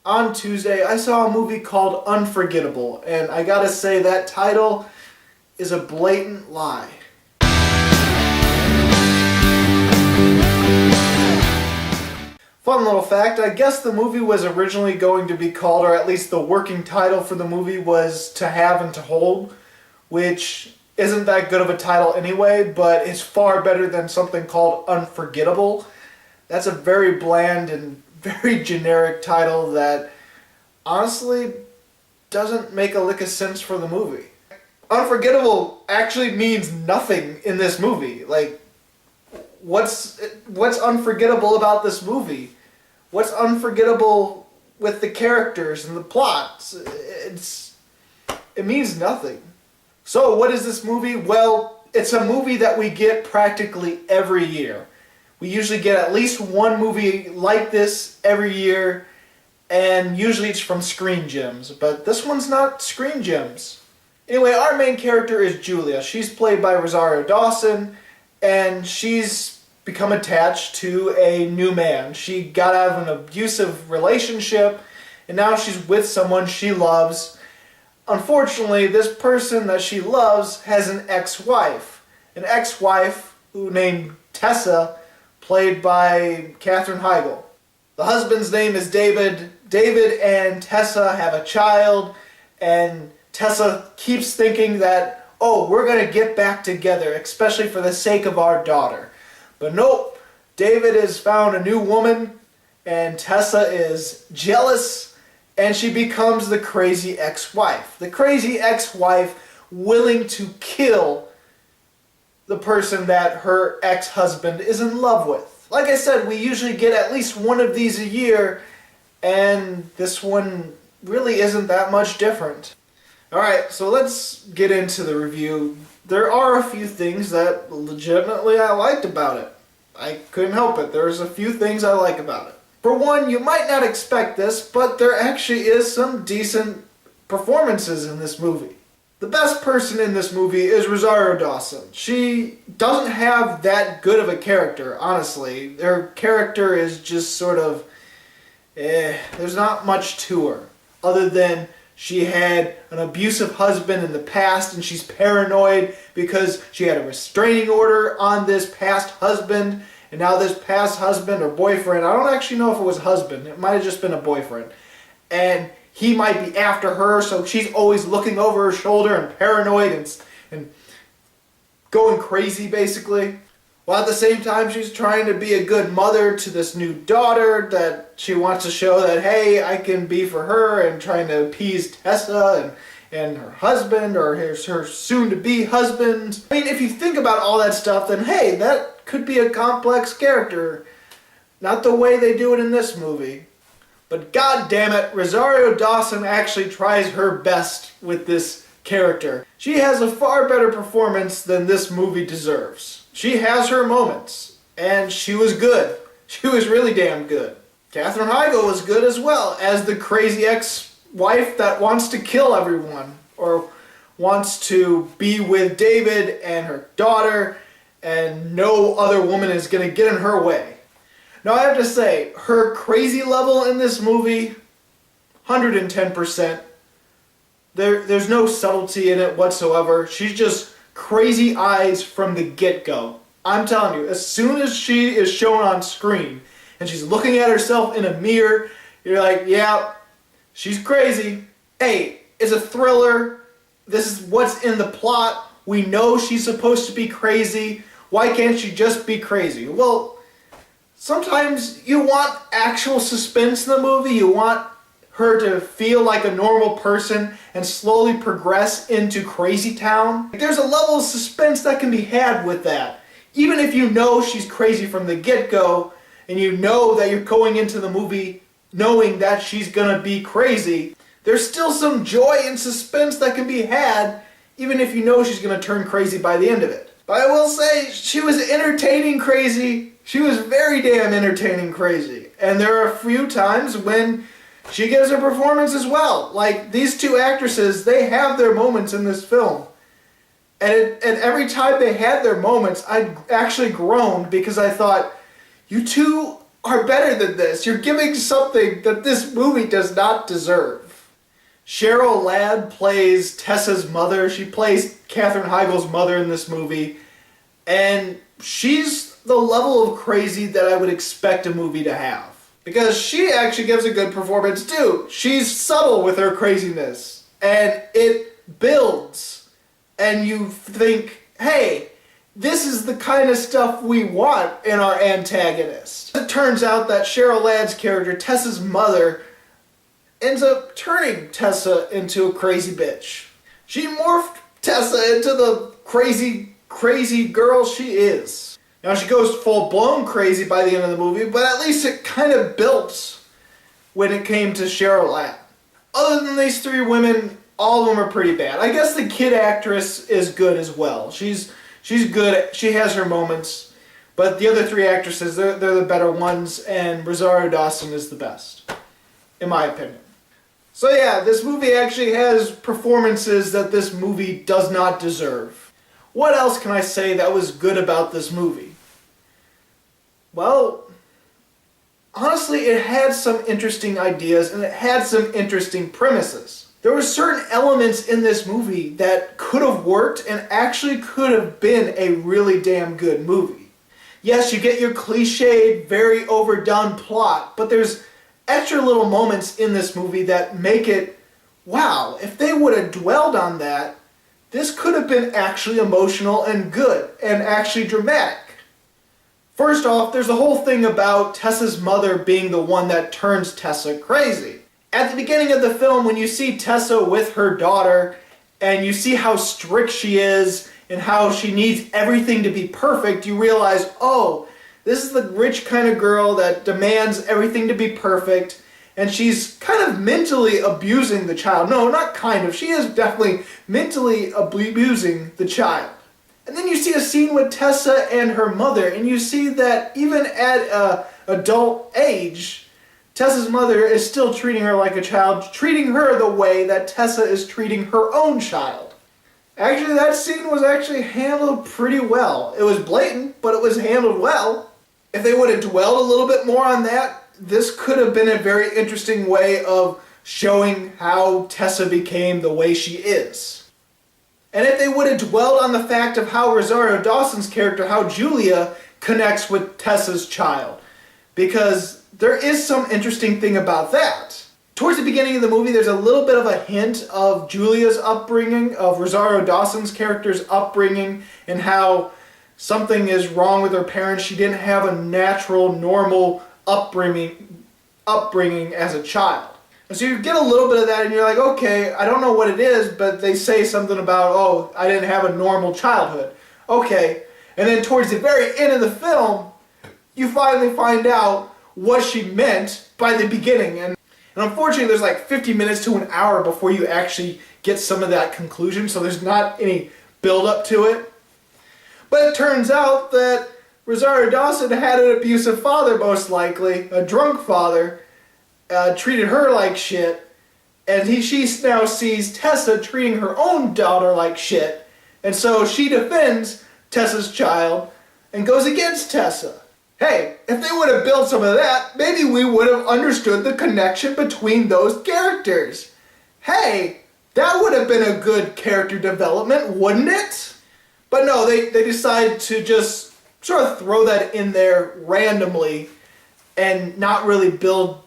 on Tuesday, I saw a movie called Unforgettable, and I gotta say that title is a blatant lie. Fun little fact, I guess the movie was originally going to be called, or at least the working title for the movie was To Have and To Hold, which isn't that good of a title anyway, but it's far better than something called Unforgettable. That's a very bland and very generic title that honestly doesn't make a lick of sense for the movie. Unforgettable actually means nothing in this movie. Like, what's unforgettable about this movie? What's unforgettable with the characters and the plots? It means nothing. So what is this movie? Well, it's a movie that we get practically every year. We usually get at least one movie like this every year, and usually it's from Screen Gems, but this one's not Screen Gems. Anyway, our main character is Julia. She's played by Rosario Dawson, and she's become attached to a new man. She got out of an abusive relationship, and now she's with someone she loves. Unfortunately, this person that she loves has an ex-wife. An ex-wife who named Tessa, played by Katherine Heigl. The husband's name is David. David and Tessa have a child, and Tessa keeps thinking that, oh, we're going to get back together, especially for the sake of our daughter. But nope, David has found a new woman, and Tessa is jealous, and she becomes the crazy ex-wife. The crazy ex-wife willing to kill the person that her ex-husband is in love with. Like I said, we usually get at least one of these a year, and this one really isn't that much different. Alright, so let's get into the review. There are a few things that legitimately I liked about it. I couldn't help it. There's a few things I like about it. For one, you might not expect this, but there actually is some decent performances in this movie. The best person in this movie is Rosario Dawson. She doesn't have that good of a character, honestly. Her character is just sort of, there's not much to her. Other than she had an abusive husband in the past and she's paranoid because she had a restraining order on this past husband. And now this past husband or boyfriend, I don't actually know if it was husband. It might have just been a boyfriend. And he might be after her, so she's always looking over her shoulder and paranoid and going crazy, basically. While at the same time, she's trying to be a good mother to this new daughter that she wants to show that, hey, I can be for her, and trying to appease Tessa and her husband, or her soon-to-be husband. I mean, if you think about all that stuff, then hey, that could be a complex character. Not the way they do it in this movie. But god damn it, Rosario Dawson actually tries her best with this character. She has a far better performance than this movie deserves. She has her moments, and she was good. She was really damn good. Katherine Heigl was good as well, as the crazy ex-wife that wants to kill everyone, or wants to be with David and her daughter, and no other woman is going to get in her way. Now I have to say, her crazy level in this movie, 110%. There's no subtlety in it whatsoever. She's just crazy eyes from the get-go. I'm telling you, as soon as she is shown on screen and she's looking at herself in a mirror, you're like, yeah, she's crazy. Hey, it's a thriller. This is what's in the plot. We know she's supposed to be crazy. Why can't she just be crazy? Well, sometimes you want actual suspense in the movie. You want her to feel like a normal person and slowly progress into crazy town. There's a level of suspense that can be had with that. Even if you know she's crazy from the get-go, and you know that you're going into the movie knowing that she's gonna be crazy, there's still some joy and suspense that can be had, even if you know she's gonna turn crazy by the end of it. But I will say, she was entertaining crazy. She was very damn entertaining crazy. And there are a few times when she gives a performance as well. Like, these two actresses, they have their moments in this film. And every time they had their moments, I actually groaned because I thought, you two are better than this. You're giving something that this movie does not deserve. Cheryl Ladd plays Tessa's mother. She plays Katherine Heigl's mother in this movie. And she's the level of crazy that I would expect a movie to have. Because she actually gives a good performance too. She's subtle with her craziness. And it builds. And you think, hey, this is the kind of stuff we want in our antagonist. It turns out that Cheryl Ladd's character, Tessa's mother, ends up turning Tessa into a crazy bitch. She morphed Tessa into the crazy girl she is. Now she goes full-blown crazy by the end of the movie, but at least it kind of built when it came to Cheryl Ladd. Other than these three women, all of them are pretty bad. I guess the kid actress is good as well. She's good. She has her moments. But the other three actresses, they're the better ones, and Rosario Dawson is the best, in my opinion. So yeah, this movie actually has performances that this movie does not deserve. What else can I say that was good about this movie? Well, honestly, it had some interesting ideas and it had some interesting premises. There were certain elements in this movie that could have worked and actually could have been a really damn good movie. Yes, you get your cliched, very overdone plot, but there's extra little moments in this movie that make it, wow, if they would have dwelled on that, this could have been actually emotional and good and actually dramatic. First off, there's the whole thing about Tessa's mother being the one that turns Tessa crazy. At the beginning of the film, when you see Tessa with her daughter, and you see how strict she is, and how she needs everything to be perfect, you realize, oh, this is the rich kind of girl that demands everything to be perfect, and she's kind of mentally abusing the child. No, not kind of. She is definitely mentally abusing the child. And then you see a scene with Tessa and her mother, and you see that even at an adult age, Tessa's mother is still treating her like a child, treating her the way that Tessa is treating her own child. Actually, that scene was actually handled pretty well. It was blatant, but it was handled well. If they would have dwelled a little bit more on that, this could have been a very interesting way of showing how Tessa became the way she is. And if they would have dwelled on the fact of how Rosario Dawson's character, how Julia connects with Tessa's child. Because there is some interesting thing about that. Towards the beginning of the movie, there's a little bit of a hint of Julia's upbringing, of Rosario Dawson's character's upbringing, and how something is wrong with her parents. She didn't have a natural, normal upbringing as a child. And so you get a little bit of that and you're like, okay, I don't know what it is, but they say something about, oh, I didn't have a normal childhood. Okay. And then towards the very end of the film, you finally find out what she meant by the beginning. And unfortunately, there's like 50 minutes to an hour before you actually get some of that conclusion, so there's not any build-up to it. But it turns out that Rosario Dawson had an abusive father, most likely, a drunk father, treated her like shit, and she now sees Tessa treating her own daughter like shit, and so she defends Tessa's child and goes against Tessa. Hey, if they would have built some of that, maybe we would have understood the connection between those characters. Hey, that would have been a good character development, wouldn't it? But no, they decided to just sort of throw that in there randomly and not really build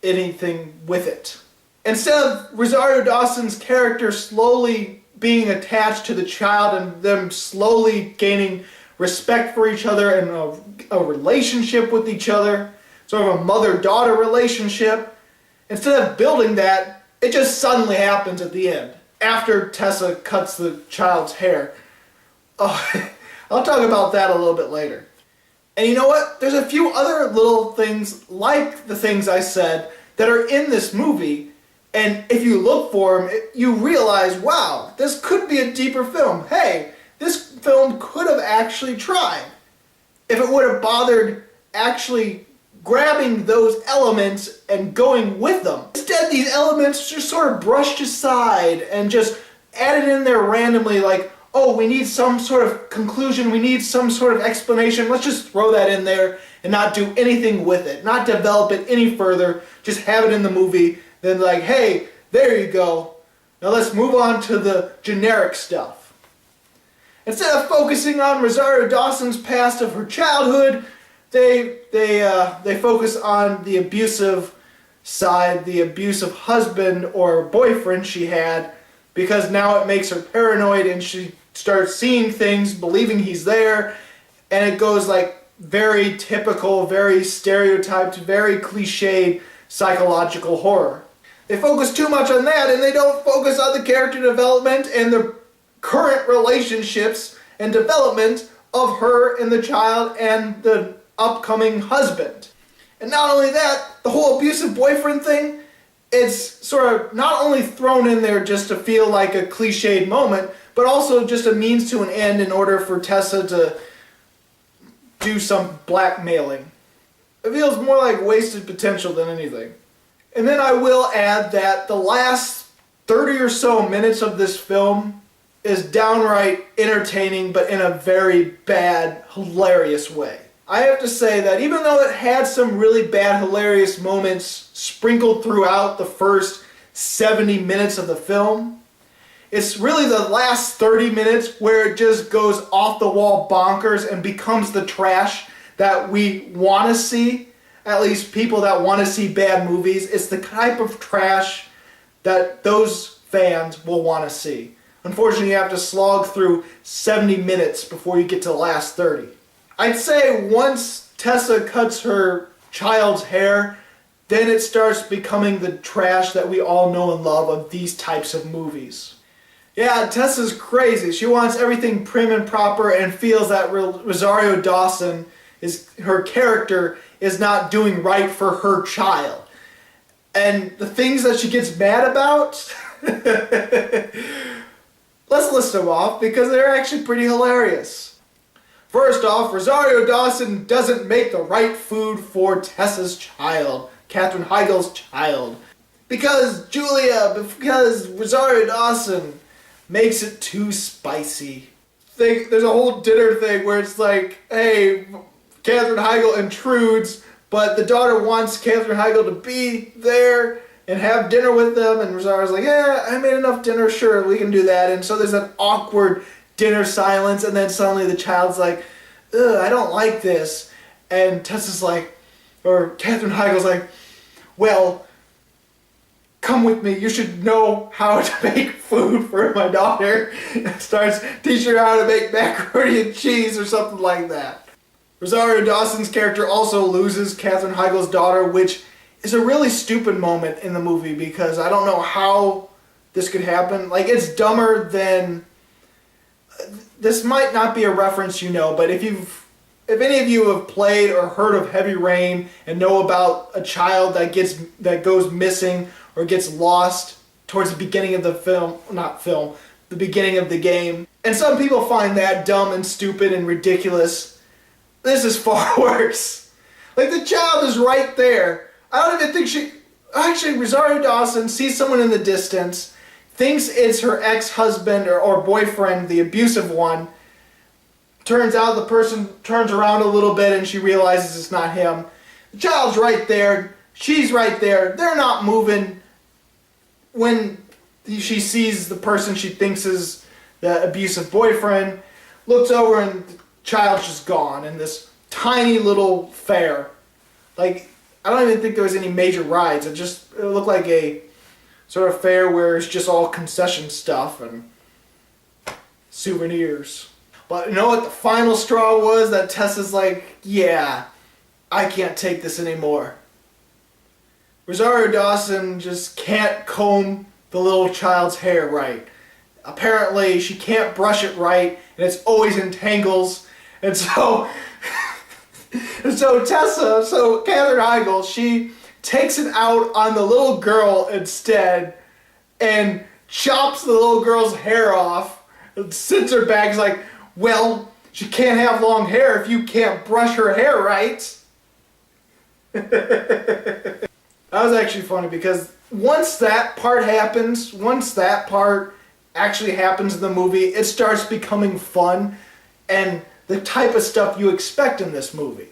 anything with it. Instead of Rosario Dawson's character slowly being attached to the child and them slowly gaining respect for each other and a relationship with each other, sort of a mother-daughter relationship, instead of building that, it just suddenly happens at the end, after Tessa cuts the child's hair. Oh, I'll talk about that a little bit later. And you know what? There's a few other little things, like the things I said, that are in this movie, and if you look for them, you realize, wow, this could be a deeper film. Hey, this film could have actually tried. If it would have bothered actually grabbing those elements and going with them. Instead, these elements just sort of brushed aside and just added in there randomly like, oh, we need some sort of conclusion, we need some sort of explanation, let's just throw that in there and not do anything with it, not develop it any further, just have it in the movie, then like, hey, there you go. Now let's move on to the generic stuff. Instead of focusing on Rosario Dawson's past of her childhood, they focus on the abusive side, the abusive husband or boyfriend she had, because now it makes her paranoid and she starts seeing things, believing he's there, and it goes like very typical, very stereotyped, very cliched psychological horror. They focus too much on that and they don't focus on the character development and the current relationships and development of her and the child and the upcoming husband. And not only that, the whole abusive boyfriend thing, it's sort of not only thrown in there just to feel like a cliched moment, but also just a means to an end in order for Tessa to do some blackmailing. It feels more like wasted potential than anything. And then I will add that the last 30 or so minutes of this film is downright entertaining, but in a very bad, hilarious way. I have to say that even though it had some really bad, hilarious moments sprinkled throughout the first 70 minutes of the film, it's really the last 30 minutes where it just goes off the wall bonkers and becomes the trash that we want to see. At least people that want to see bad movies. It's the type of trash that those fans will want to see. Unfortunately, you have to slog through 70 minutes before you get to the last 30. I'd say once Tessa cuts her child's hair, then it starts becoming the trash that we all know and love of these types of movies. Yeah, Tessa's crazy. She wants everything prim and proper and feels that Rosario Dawson, her character, is not doing right for her child. And the things that she gets mad about, let's list them off because they're actually pretty hilarious. First off, Rosario Dawson doesn't make the right food for Tessa's child, Katherine Heigl's child. Because Rosario Dawson makes it too spicy. There's a whole dinner thing where it's like, hey, Katherine Heigl intrudes, but the daughter wants Katherine Heigl to be there and have dinner with them, and Rosario's like, yeah, I made enough dinner, sure, we can do that. And so there's an awkward dinner silence, and then suddenly the child's like, ugh, I don't like this. And Tessa's like, or Katherine Heigl's like, well, come with me, you should know how to make food for my daughter. And starts teaching her how to make macaroni and cheese or something like that. Rosario Dawson's character also loses Katherine Heigl's daughter, which is a really stupid moment in the movie because I don't know how this could happen. Like, it's dumber than... This might not be a reference you know, but if any of you have played or heard of Heavy Rain and know about a child that goes missing or gets lost towards the beginning of the the beginning of the game, and some people find that dumb and stupid and ridiculous, this is far worse. Like, the child is right there. I don't even think actually, Rosario Dawson sees someone in the distance, thinks it's her ex-husband or boyfriend, the abusive one. Turns out the person turns around a little bit and she realizes it's not him. The child's right there. She's right there. They're not moving. When she sees the person she thinks is the abusive boyfriend, looks over and the child's just gone in this tiny little fair. Like, I don't even think there was any major rides. It looked like a sort of fair where it's just all concession stuff and souvenirs. But you know what the final straw was? That Tessa's like, yeah, I can't take this anymore. Rosario Dawson just can't comb the little child's hair right. Apparently she can't brush it right and it's always in tangles. And so Katherine Heigl, she takes it out on the little girl instead and chops the little girl's hair off and sits her back. She's like, well, she can't have long hair if you can't brush her hair right. That was actually funny because once that part actually happens in the movie, it starts becoming fun and the type of stuff you expect in this movie.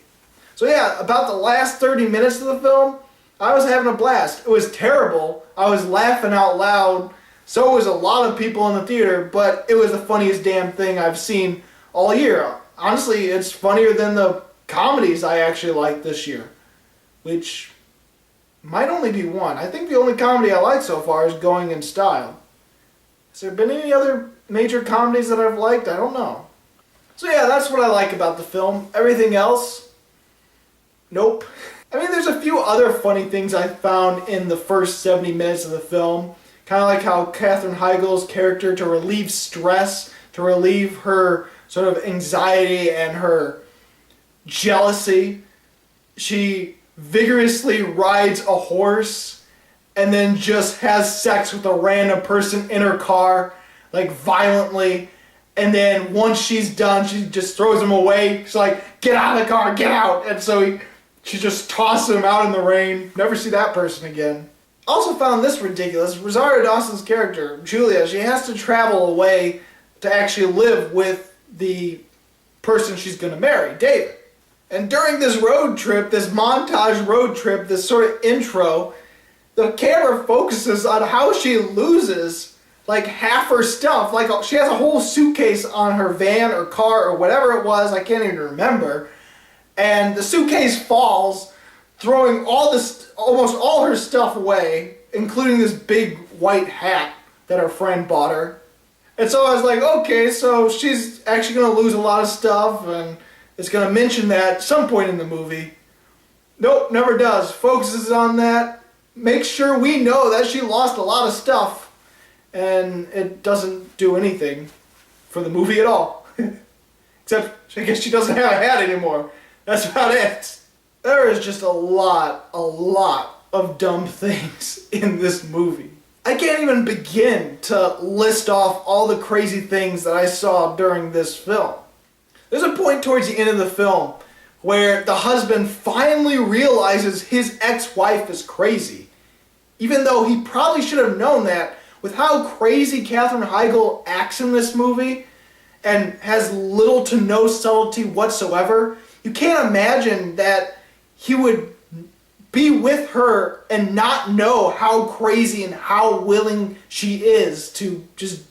So yeah, about the last 30 minutes of the film, I was having a blast. It was terrible. I was laughing out loud. So was a lot of people in the theater, but it was the funniest damn thing I've seen all year. Honestly, it's funnier than the comedies I actually liked this year, which might only be one. I think the only comedy I like so far is Going in Style. Has there been any other major comedies that I've liked? I don't know. So yeah, that's what I like about the film. Everything else, nope. I mean, there's a few other funny things I found in the first 70 minutes of the film. Kind of like how Katherine Heigl's character, to relieve stress, to relieve her sort of anxiety and her jealousy, she vigorously rides a horse and then just has sex with a random person in her car, like violently. And then once she's done, she just throws him away. She's like, get out of the car, get out. And so she just tosses him out in the rain. Never see that person again. Also found this ridiculous. Rosario Dawson's character, Julia, she has to travel away to actually live with the person she's going to marry, David. And during this road trip, this montage road trip, this sort of intro, the camera focuses on how she loses like half her stuff. Like she has a whole suitcase on her van or car or whatever it was, I can't even remember. And the suitcase falls, throwing almost all her stuff away, including this big white hat that her friend bought her. And so I was like, okay, so she's actually going to lose a lot of stuff, and it's going to mention that at some point in the movie. Nope, never does. Focuses on that. Makes sure we know that she lost a lot of stuff, and it doesn't do anything for the movie at all. Except, I guess she doesn't have a hat anymore. That's about it. There is just a lot of dumb things in this movie. I can't even begin to list off all the crazy things that I saw during this film. There's a point towards the end of the film where the husband finally realizes his ex-wife is crazy. Even though he probably should have known that with how crazy Katherine Heigl acts in this movie and has little to no subtlety whatsoever. You can't imagine that he would be with her and not know how crazy and how willing she is to just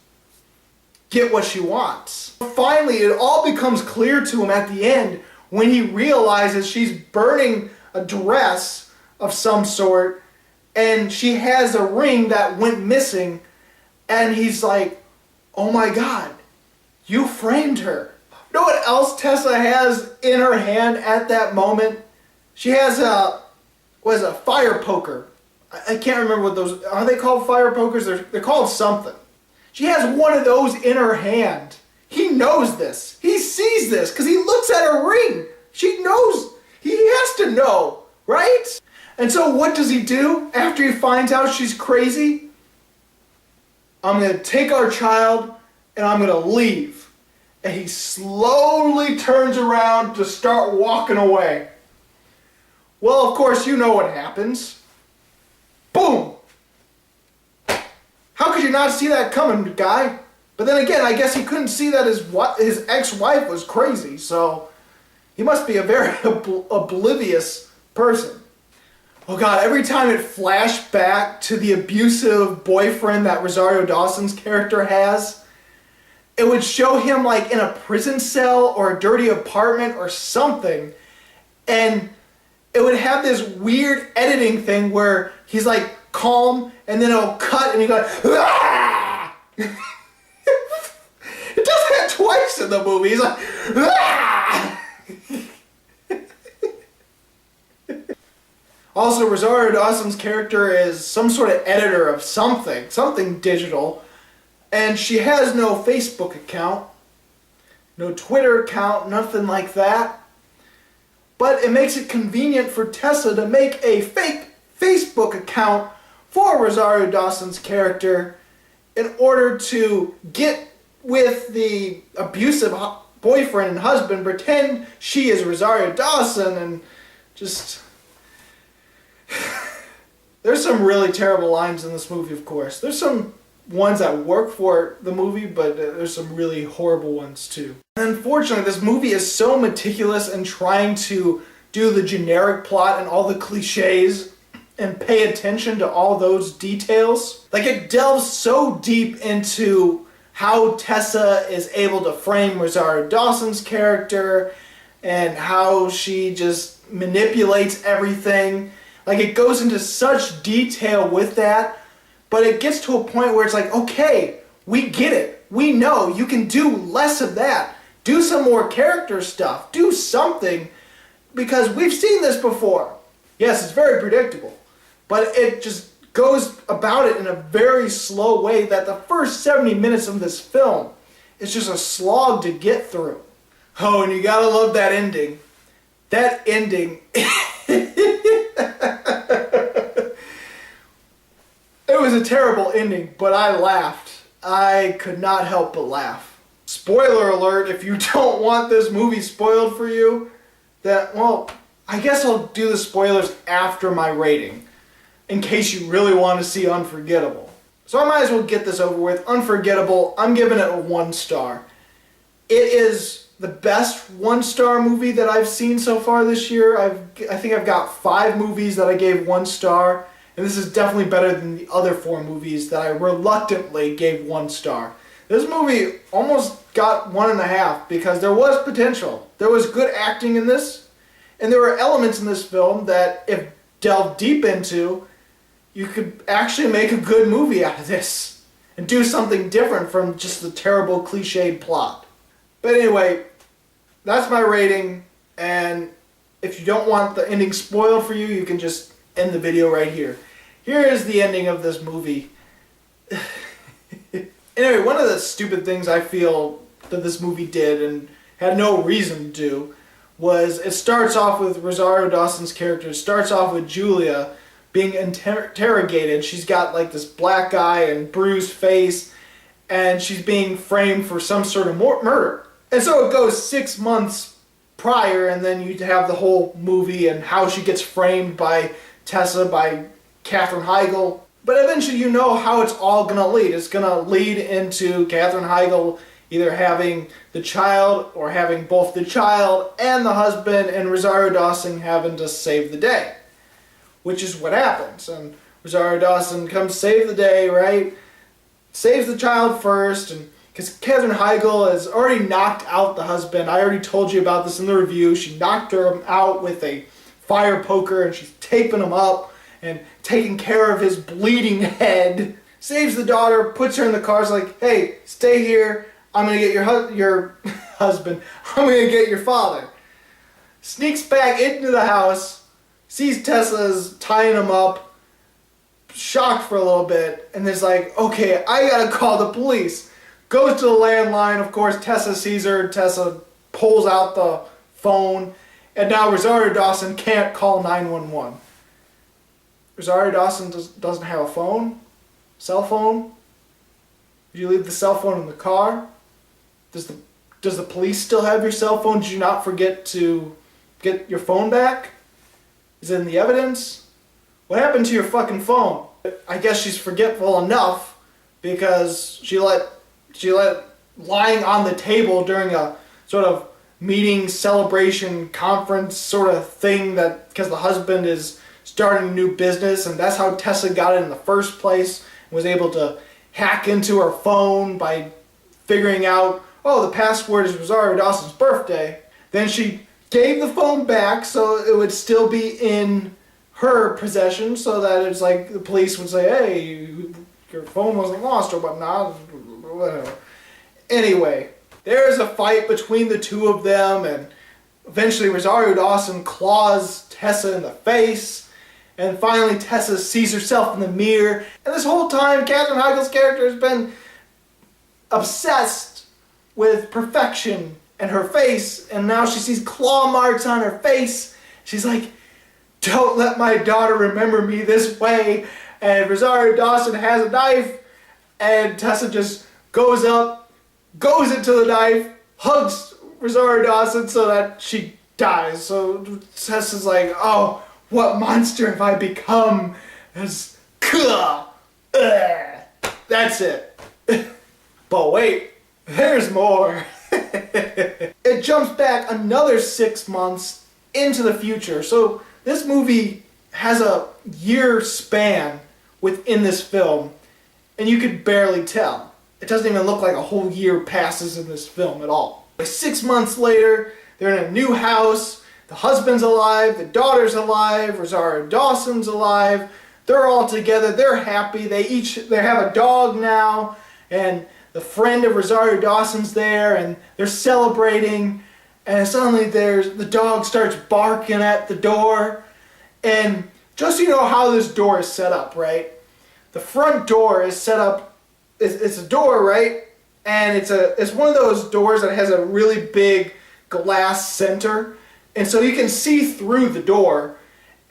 get what she wants. Finally, it all becomes clear to him at the end when he realizes she's burning a dress of some sort and she has a ring that went missing, and he's like, oh my God, you framed her. You know what else Tessa has in her hand at that moment? She has a fire poker. I can't remember what those, are they called fire pokers? They're called something. She has one of those in her hand. He knows this. He sees this because he looks at her ring. She knows. He has to know, right? And so what does he do after he finds out she's crazy? I'm going to take our child and I'm going to leave. And he slowly turns around to start walking away. Well, of course, you know what happens. Boom! How could you not see that coming, guy? But then again, I guess he couldn't see that his ex-wife was crazy, so he must be a very oblivious person. Oh God, every time it flashed back to the abusive boyfriend that Rosario Dawson's character has, it would show him like in a prison cell or a dirty apartment or something, and it would have this weird editing thing where he's like calm and then it'll cut and he goes, ah! It does that twice in the movie. He's like, ah! Also, Rosario Dawson's character is some sort of editor of something digital, and she has no Facebook account, no Twitter account, nothing like that. But it makes it convenient for Tessa to make a fake Facebook account for Rosario Dawson's character in order to get with the abusive boyfriend and husband, pretend she is Rosario Dawson, and just... There's some really terrible lines in this movie, of course. There's some ones that work for the movie, but there's some really horrible ones too. And unfortunately, this movie is so meticulous in trying to do the generic plot and all the cliches and pay attention to all those details. Like, it delves so deep into how Tessa is able to frame Rosario Dawson's character and how she just manipulates everything. Like, it goes into such detail with that, but it gets to a point where it's like, okay, we get it. We know you can do less of that. Do some more character stuff. Do something, because we've seen this before. Yes, it's very predictable, but it just goes about it in a very slow way that the first 70 minutes of this film is just a slog to get through. Oh, and you gotta love that ending. That ending. It was a terrible ending, but I laughed. I could not help but laugh. Spoiler alert, if you don't want this movie spoiled for you, well, I guess I'll do the spoilers after my rating, in case you really want to see Unforgettable. So I might as well get this over with. Unforgettable, I'm giving it a 1 star. It is the best 1-star movie that I've seen so far this year. I think I've got 5 movies that I gave 1 star, and this is definitely better than the other 4 movies that I reluctantly gave 1 star. This movie almost got 1.5 because there was potential. There was good acting in this, and there were elements in this film that, if delved deep into, you could actually make a good movie out of this and do something different from just the terrible cliched plot. But anyway, that's my rating, and if you don't want the ending spoiled for you, you can just end the video right here. Here is the ending of this movie. Anyway, one of the stupid things I feel that this movie did and had no reason to do was it starts off with Rosario Dawson's character. It starts off with Julia being interrogated. She's got like this black eye and bruised face, and she's being framed for some sort of murder. And so it goes 6 months prior, and then you have the whole movie and how she gets framed by Tessa, by Katherine Heigl. But eventually you know how it's all going to lead. It's going to lead into Katherine Heigl either having the child or having both the child and the husband, and Rosario Dawson having to save the day. Which is what happens. And Rosario Dawson comes save the day, right? Saves the child first, and because Katherine Heigl has already knocked out the husband. I already told you about this in the review. She knocked him out with a fire poker, and she's taping him up and taking care of his bleeding head. Saves the daughter, puts her in the car, is like, hey, stay here. I'm going to get your husband. I'm going to get your father. Sneaks back into the house, sees Tessa's tying him up, shocked for a little bit, and is like, okay, I got to call the police. Goes to the landline. Of course, Tessa sees her. Tessa pulls out the phone, and now Rosario Dawson can't call 911. Rosario Dawson doesn't have a phone? Cell phone? Did you leave the cell phone in the car? Does the police still have your cell phone? Did you not forget to get your phone back? Is it in the evidence? What happened to your fucking phone? I guess she's forgetful enough because she let lying on the table during a sort of meeting, celebration, conference sort of thing, that because the husband is starting a new business, and that's how Tessa got it in the first place, and was able to hack into her phone by figuring out, oh, the password is Rosario Dawson's birthday. Then she gave the phone back so it would still be in her possession, so that it's like the police would say, hey, your phone wasn't lost or whatnot, whatever. Anyway, there's a fight between the two of them, and eventually Rosario Dawson claws Tessa in the face, and finally Tessa sees herself in the mirror, and this whole time Katherine Heigl's character has been obsessed with perfection and her face, and now she sees claw marks on her face. She's like, don't let my daughter remember me this way. And Rosario Dawson has a knife, and Tessa just goes up, goes into the knife, hugs Rosario Dawson so that she dies. So Tessa's like, oh, what monster have I become? That's it. But wait, there's more. It jumps back another 6 months into the future. So this movie has a year span within this film, and you could barely tell. It doesn't even look like a whole year passes in this film at all. 6 months later, they're in a new house. The husband's alive, the daughter's alive, Rosario Dawson's alive. They're all together, they're happy. They have a dog now, and the friend of Rosario Dawson's there, and they're celebrating. And suddenly the dog starts barking at the door. And just so you know how this door is set up, right? The front door is set up, it's a door, right? And it's one of those doors that has a really big glass center. And so you can see through the door.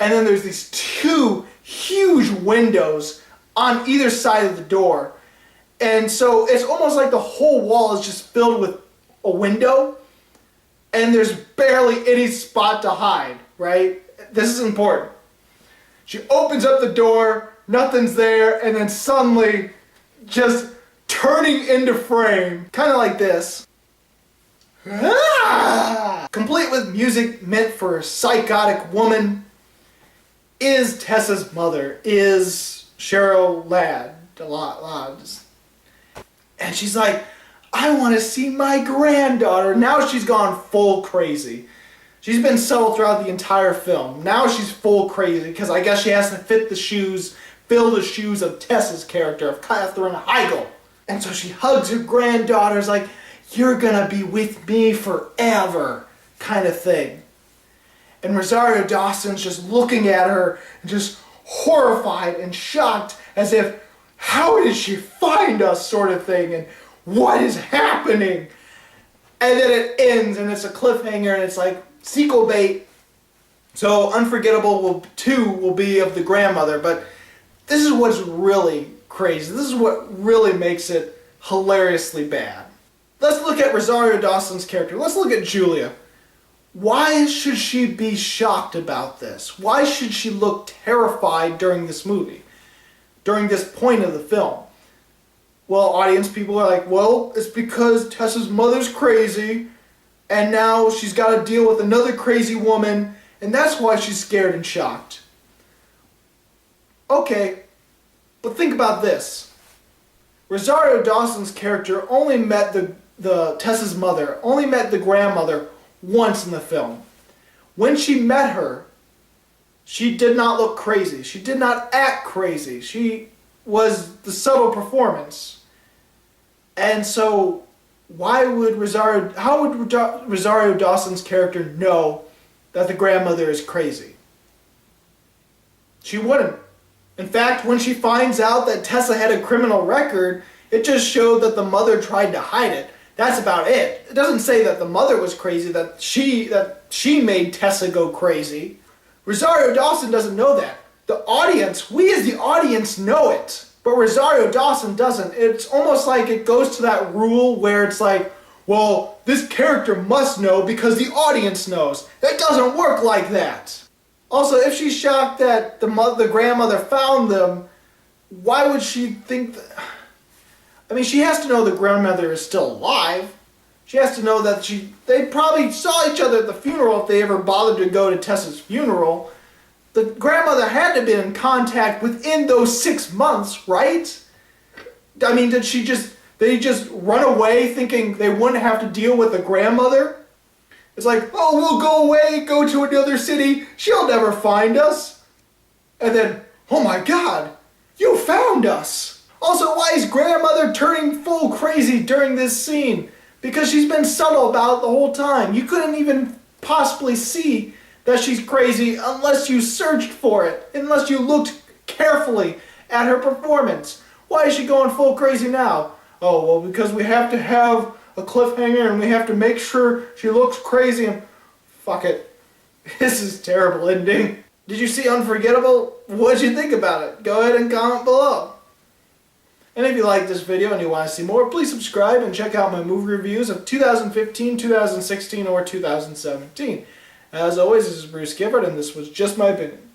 And then there's these two huge windows on either side of the door. And so it's almost like the whole wall is just filled with a window. And there's barely any spot to hide, right? This is important. She opens up the door, nothing's there, and then suddenly just turning into frame, kind of like this. Ah! Complete with music meant for a psychotic woman, is Tessa's mother, is Cheryl Ladd. And she's like, I want to see my granddaughter. Now she's gone full crazy. She's been subtle throughout the entire film. Now she's full crazy because I guess she has to fill the shoes of Tessa's character, of Katherine Heigl. And so she hugs her granddaughter's like, you're gonna be with me forever, kind of thing. And Rosario Dawson's just looking at her, just horrified and shocked, as if, how did she find us, sort of thing, and what is happening? And then it ends, and it's a cliffhanger, and it's like sequel bait. So Unforgettable 2 will be of the grandmother, but this is what's really crazy. This is what really makes it hilariously bad. Let's look at Rosario Dawson's character. Let's look at Julia. Why should she be shocked about this? Why should she look terrified during this movie? During this point of the film? Well, audience people are like, well, it's because Tessa's mother's crazy, and now she's got to deal with another crazy woman, and that's why she's scared and shocked. Okay, but think about this. Rosario Dawson's character only met Tessa's mother, only met the grandmother once in the film. When she met her, she did not look crazy. She did not act crazy. She was the subtle performance. And so, how would Rosario Dawson's character know that the grandmother is crazy? She wouldn't. In fact, when she finds out that Tessa had a criminal record, it just showed that the mother tried to hide it. That's about it. It doesn't say that the mother was crazy, that she made Tessa go crazy. Rosario Dawson doesn't know that. The audience, we as the audience know it, but Rosario Dawson doesn't. It's almost like it goes to that rule where it's like, well, this character must know because the audience knows. It doesn't work like that. Also, if she's shocked that the grandmother found them, why would she think that? I mean, she has to know the grandmother is still alive. She has to know that they probably saw each other at the funeral if they ever bothered to go to Tessa's funeral. The grandmother had to have been in contact within those 6 months, right? I mean, did they just run away thinking they wouldn't have to deal with the grandmother? It's like, oh, we'll go away, go to another city, she'll never find us. And then, oh my God, you found us. Also, why is grandmother turning full crazy during this scene? Because she's been subtle about it the whole time. You couldn't even possibly see that she's crazy unless you searched for it, unless you looked carefully at her performance. Why is she going full crazy now? Oh, well, because we have to have a cliffhanger and we have to make sure she looks crazy and fuck it. This is a terrible ending. Did you see Unforgettable? What'd you think about it? Go ahead and comment below. And if you like this video and you want to see more, please subscribe and check out my movie reviews of 2015, 2016, or 2017. As always, this is BruceGifford, and this was Just My Opinion.